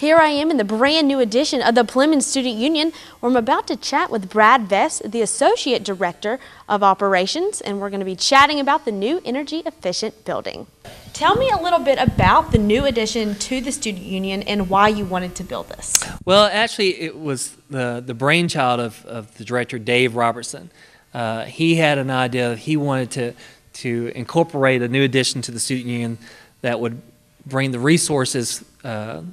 Here I am in the brand new edition of the Plemmons Student Union, where I'm about to chat with Brad Vest, the Associate Director of Operations, and we're going to be chatting about the new energy efficient building. Tell me a little bit about the new addition to the Student Union and why you wanted to build this. Well, actually, it was the brainchild of the director, Dave Robertson. He had an idea. He wanted to incorporate a new addition to the Student Union that would bring the resources,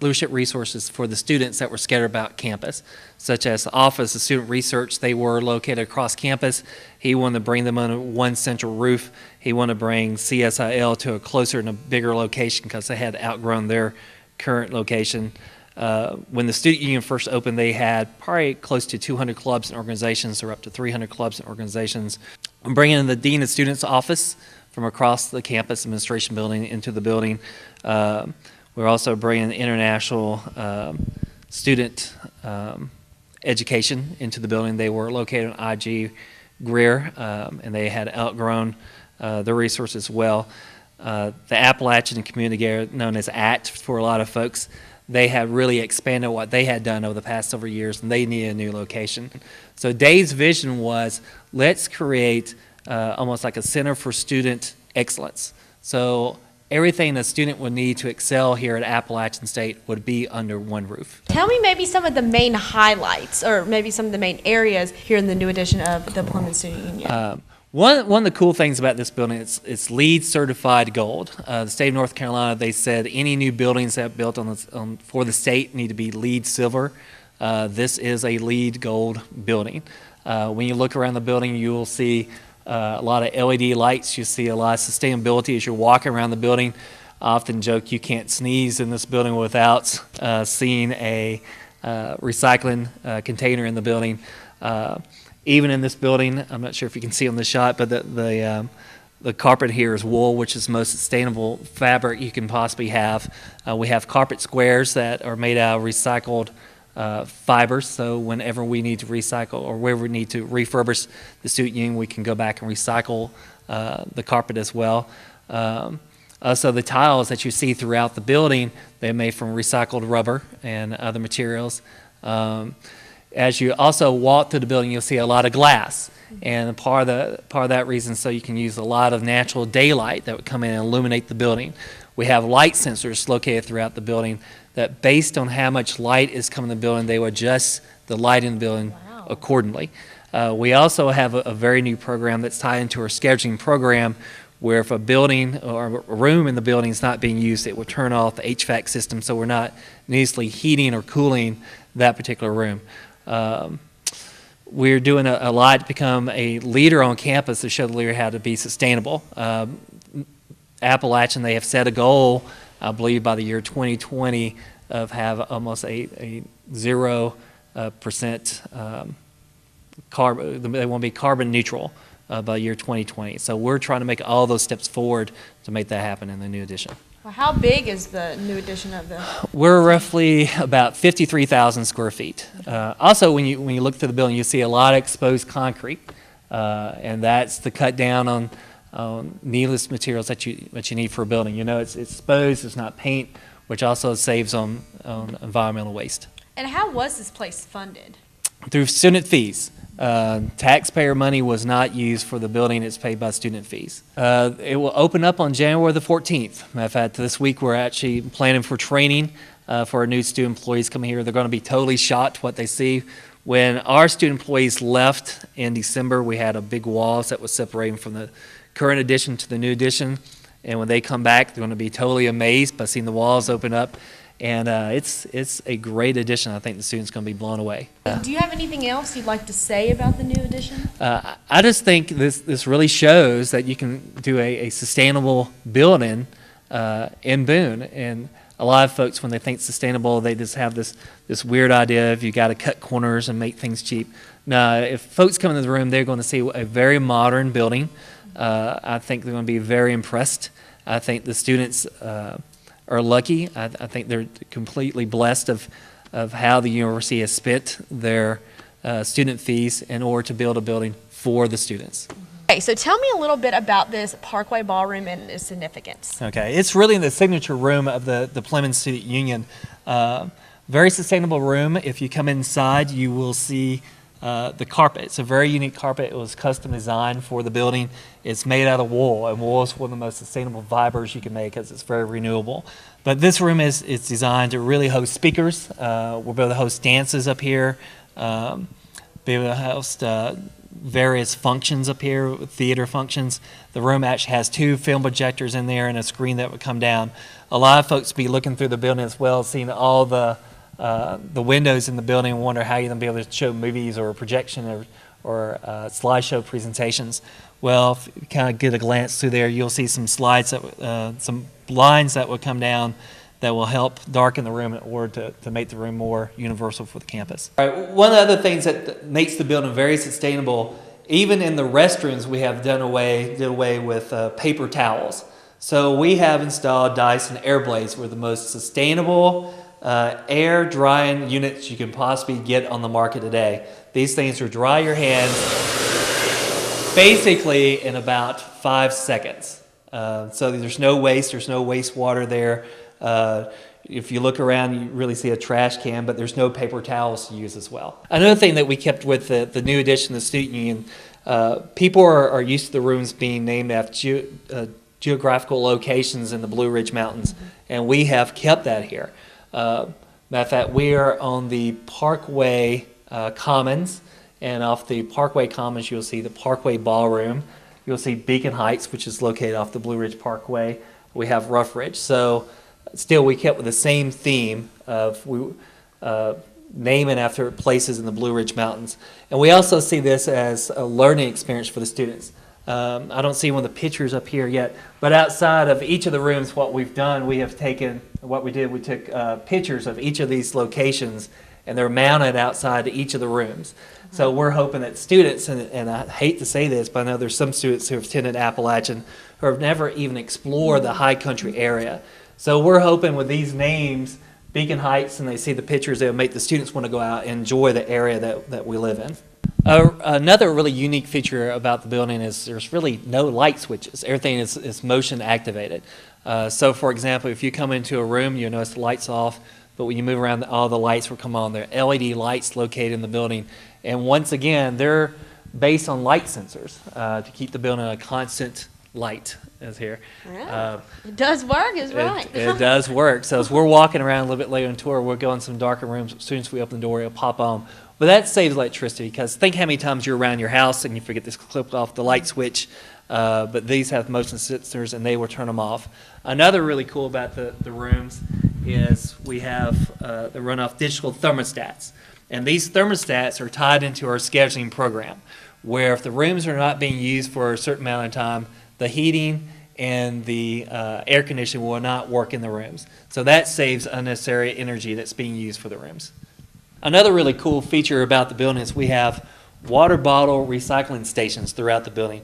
leadership resources for the students that were scattered about campus, such as the Office of Student Research. They were located across campus. He wanted to bring them under one central roof. He wanted to bring CSIL to a closer and a bigger location because they had outgrown their current location. When the Student Union first opened, they had probably close to 200 clubs and organizations, or up to 300 clubs and organizations. I'm bringing in the Dean of Students office from across the campus administration building into the building. We're also bringing international student education into the building. They were located on IG Greer, and they had outgrown their resources well. The Appalachian community, known as ACT for a lot of folks, they had really expanded what they had done over the past several years, and they needed a new location. So Dave's vision was, let's create almost like a center for student excellence. So everything a student would need to excel here at Appalachian State would be under one roof. Tell me maybe some of the main highlights, or maybe some of the main areas here in the new edition of the Plemmons Student Union. One of the cool things about this building, it's LEED certified gold. The state of North Carolina, they said any new buildings that built for the state need to be LEED silver. This is a LEED gold building. When you look around the building, you will see a lot of LED lights. You see a lot of sustainability as you're walking around the building. I often joke you can't sneeze in this building without seeing a recycling container in the building. Even in this building, I'm not sure if you can see on the shot, but the carpet here is wool, which is the most sustainable fabric you can possibly have. We have carpet squares that are made out of recycled fibers, so whenever we need to recycle or wherever we need to refurbish the Student Union, we can go back and recycle the carpet as well. Also, the tiles that you see throughout the building, they're made from recycled rubber and other materials. As you also walk through the building, you'll see a lot of glass, and part of that reason so you can use a lot of natural daylight that would come in and illuminate the building. We have light sensors located throughout the building that, based on how much light is coming in the building, they will adjust the light in the building accordingly. We also have a very new program that's tied into our scheduling program, where if a building or a room in the building is not being used, it will turn off the HVAC system, so we're not needlessly heating or cooling that particular room. We're doing a lot to become a leader on campus to show the leader how to be sustainable. Appalachian, they have set a goal, I believe, by the year 2020 of have almost a 0% carbon. They want to be carbon neutral by the year 2020. So we're trying to make all those steps forward to make that happen in the new edition. Well, how big is the new edition of the? We're roughly about 53,000 square feet. Also, when you look through the building, you see a lot of exposed concrete, and that's to cut down on needless materials that you need for a building. You know, it's exposed. It's not paint, which also saves on environmental waste. And how was this place funded? Through student fees. Taxpayer money was not used for the building. It's paid by student fees. It will open up on January the 14th. Matter of fact, this week we're actually planning for training for our new student employees coming here. They're going to be totally shocked what they see. When our student employees left in December, we had a big wall that was separating from the current edition to the new edition. And when they come back, they're going to be totally amazed by seeing the walls open up. And it's a great addition. I think the students are going to be blown away. Do you have anything else you'd like to say about the new edition? I just think this really shows that you can do a sustainable building in Boone. And a lot of folks, when they think sustainable, they just have this weird idea of you got to cut corners and make things cheap. No, if folks come into the room, they're going to see a very modern building. I think they're going to be very impressed. I think the students are lucky. I think they're completely blessed of how the university has spent their student fees in order to build a building for the students. Okay, so tell me a little bit about this Parkway Ballroom and its significance. Okay, it's really the signature room of the Plemmons Student Union. Very sustainable room. If you come inside, you will see the carpet. It's a very unique carpet. It was custom designed for the building. It's made out of wool, and wool is one of the most sustainable fibers you can make because it's very renewable. But this room is designed to really host speakers. We'll be able to host dances up here, be able to host various functions up here, theater functions. The room actually has 2 film projectors in there and a screen that would come down. A lot of folks be looking through the building as well, seeing all the windows in the building and wonder how you're going to be able to show movies or projection or slideshow presentations. Well, if you kind of get a glance through there, you'll see some slides, some blinds that will come down that will help darken the room in order to make the room more universal for the campus. All right, one of the other things that makes the building very sustainable, even in the restrooms, we have did away with paper towels. So we have installed Dyson air blades. We're the most sustainable air drying units you can possibly get on the market today. These things will dry your hands basically in about 5 seconds. So there's no waste, there's no wastewater there. If you look around, you really see a trash can, but there's no paper towels to use as well. Another thing that we kept with the new addition of the Student Union, people are used to the rooms being named after geographical locations in the Blue Ridge Mountains, and we have kept that here. Matter of fact, we are on the Parkway Commons, and off the Parkway Commons you'll see the Parkway Ballroom. You'll see Beacon Heights, which is located off the Blue Ridge Parkway. We have Rough Ridge. So still we kept with the same theme of naming after places in the Blue Ridge Mountains. And we also see this as a learning experience for the students. I don't see one of the pictures up here yet, but outside of each of the rooms, what we've done, we took pictures of each of these locations, and they're mounted outside each of the rooms. So we're hoping that students, and I hate to say this, but I know there's some students who have attended Appalachian who have never even explored the high country area. So we're hoping with these names, Beacon Heights, and they see the pictures, they'll make the students want to go out and enjoy the area that we live in. Another really unique feature about the building is there's really no light switches. Everything is motion activated. So for example, if you come into a room, you'll notice the lights off, but when you move around, all the lights will come on. There are LED lights located in the building, and once again, they're based on light sensors to keep the building a constant light, as here. Yeah. It does work, is right. It does work. So as we're walking around a little bit later in the tour, we'll go in some darker rooms. As soon as we open the door, it'll pop on. But that saves electricity, because think how many times you're around your house and you forget to clip off the light switch. But these have motion sensors, and they will turn them off. Another really cool about the rooms is we have the run-off digital thermostats. And these thermostats are tied into our scheduling program, where if the rooms are not being used for a certain amount of time, the heating and the air conditioning will not work in the rooms. So that saves unnecessary energy that's being used for the rooms. Another really cool feature about the building is we have water bottle recycling stations throughout the building.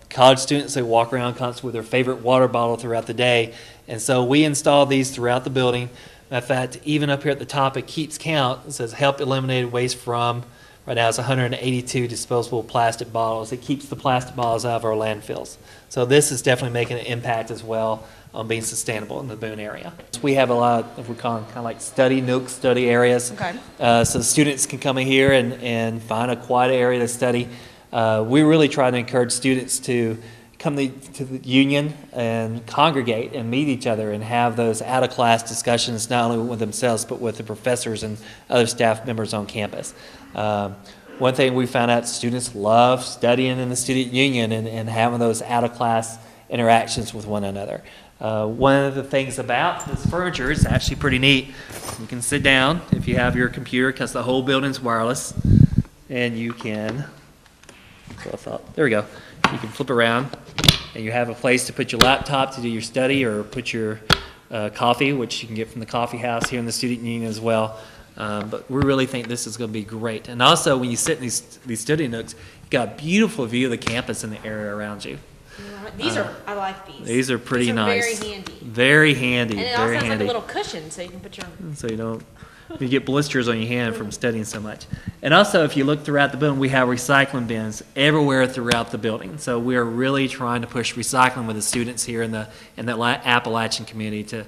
College students, they walk around constantly with their favorite water bottle throughout the day, and so we install these throughout the building. In fact, even up here at the top, it keeps count. It says help eliminate waste from, right now it's 182 disposable plastic bottles. It keeps the plastic bottles out of our landfills. So this is definitely making an impact as well on being sustainable in the Boone area. We have a lot of, we call them kind of like study nooks, study areas. Okay. So students can come in here and find a quiet area to study. We really try to encourage students to come to the union and congregate and meet each other and have those out-of-class discussions, not only with themselves but with the professors and other staff members on campus. One thing we found out, students love studying in the student union and having those out-of-class interactions with one another. One of the things about this furniture is actually pretty neat. You can sit down if you have your computer, because the whole building's wireless, and you can, there we go. You can flip around, and you have a place to put your laptop to do your study, or put your coffee, which you can get from the coffee house here in the student union as well. But we really think this is going to be great. And also, when you sit in these study nooks, you've got a beautiful view of the campus and the area around you. These are, I like these. These are pretty these are nice. Very handy. Very handy. And it very also has handy. like a little cushion, so you can put your. So you get blisters on your hand from studying so much. And also, if you look throughout the building, we have recycling bins everywhere throughout the building. So we are really trying to push recycling with the students here in the Appalachian community to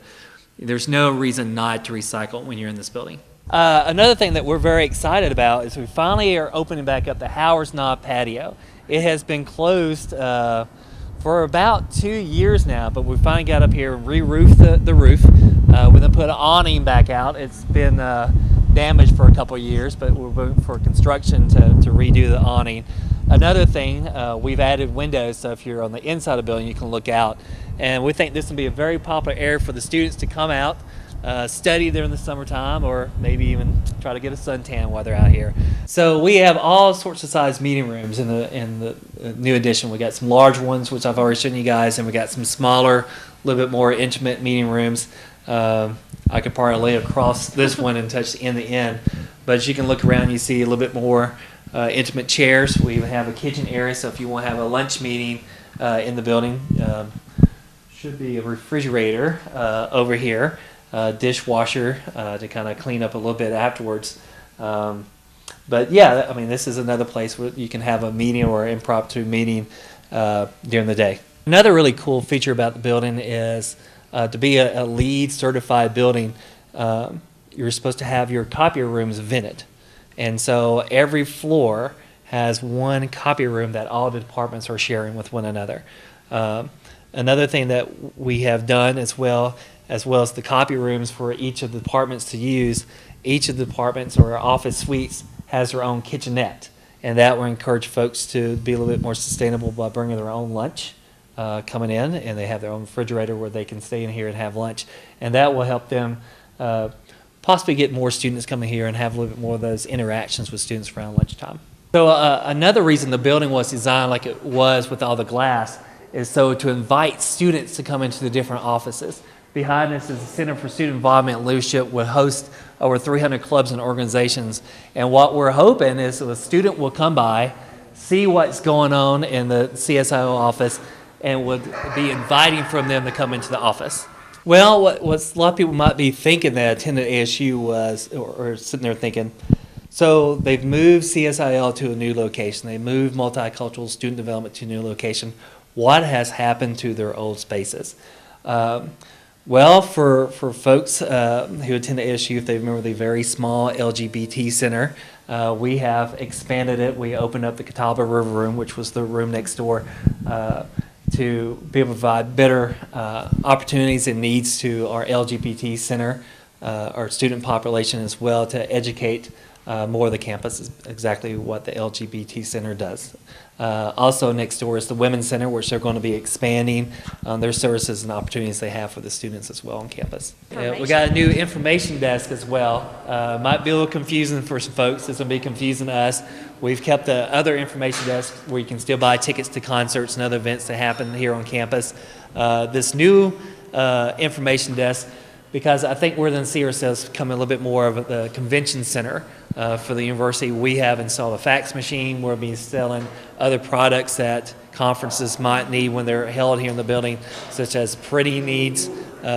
there's no reason not to recycle when you're in this building. Another thing that we're very excited about is we finally are opening back up the Howard's Knob patio. It has been closed for about 2 years now, but we finally got up here and re-roofed the roof. We then put an awning back out. It's been damaged for a couple of years, but we're waiting for construction to redo the awning. Another thing, we've added windows, so if you're on the inside of the building, you can look out. And we think this will be a very popular area for the students to come out, study during the summertime, or maybe even try to get a suntan while they're out here. So we have all sorts of size meeting rooms in the new addition. We got some large ones, which I've already shown you guys, and we got some smaller, a little bit more intimate meeting rooms. I could probably lay across this one and touch the end, but as you can look around, you see a little bit more intimate chairs. We even have a kitchen area, so if you want to have a lunch meeting in the building, should be a refrigerator over here, dishwasher to kind of clean up a little bit afterwards. But yeah, I mean, this is another place where you can have a meeting or impromptu meeting during the day. Another really cool feature about the building is to be a LEED certified building, you're supposed to have your copier rooms vented. And so every floor has one copier room that all the departments are sharing with one another. Another thing that we have done as well as the copy rooms for each of the departments to use, each of the departments or office suites has their own kitchenette. And that will encourage folks to be a little bit more sustainable by bringing their own lunch coming in, and they have their own refrigerator where they can stay in here and have lunch. And that will help them possibly get more students coming here and have a little bit more of those interactions with students around lunchtime. So another reason the building was designed like it was with all the glass is so to invite students to come into the different offices. Behind us is the Center for Student Involvement and Leadership, will host over 300 clubs and organizations. And what we're hoping is a student will come by, see what's going on in the CSIO office, and would be inviting from them to come into the office. Well, what a lot of people might be thinking that attended ASU was, or sitting there thinking, so they've moved CSIL to a new location. They moved multicultural student development to a new location. What has happened to their old spaces? Well, for folks who attend ASU, if they remember the very small LGBT center, we have expanded it. We opened up the Catawba River Room, which was the room next door, to be able to provide better opportunities and needs to our LGBT center, our student population as well, to educate more of the campus is exactly what the LGBT center does. Also next door is the Women's Center, which they're going to be expanding their services and opportunities they have for the students as well on campus. We got a new information desk as well. Might be a little confusing for some folks. It's going to be confusing to us. We've kept the other information desk where you can still buy tickets to concerts and other events that happen here on campus. This new information desk, because I think we're going to see ourselves becoming a little bit more of a convention center for the university. We have installed a fax machine. We'll be selling other products that conferences might need when they're held here in the building, such as printing needs.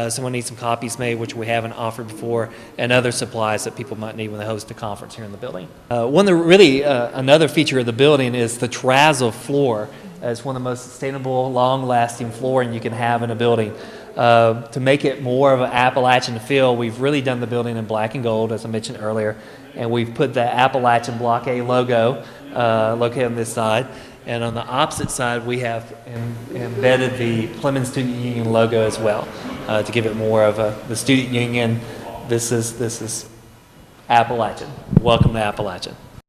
Someone needs some copies made, which we haven't offered before, and other supplies that people might need when they host a conference here in the building. Another feature of the building is the terrazzo floor. It's one of the most sustainable, long-lasting flooring you can have in a building. To make it more of an Appalachian feel, we've really done the building in black and gold, as I mentioned earlier, and we've put the Appalachian Block A logo located on this side, and on the opposite side we have embedded the Plemmons Student Union logo as well, to give it more of the student union. This is Appalachian. Welcome to Appalachian.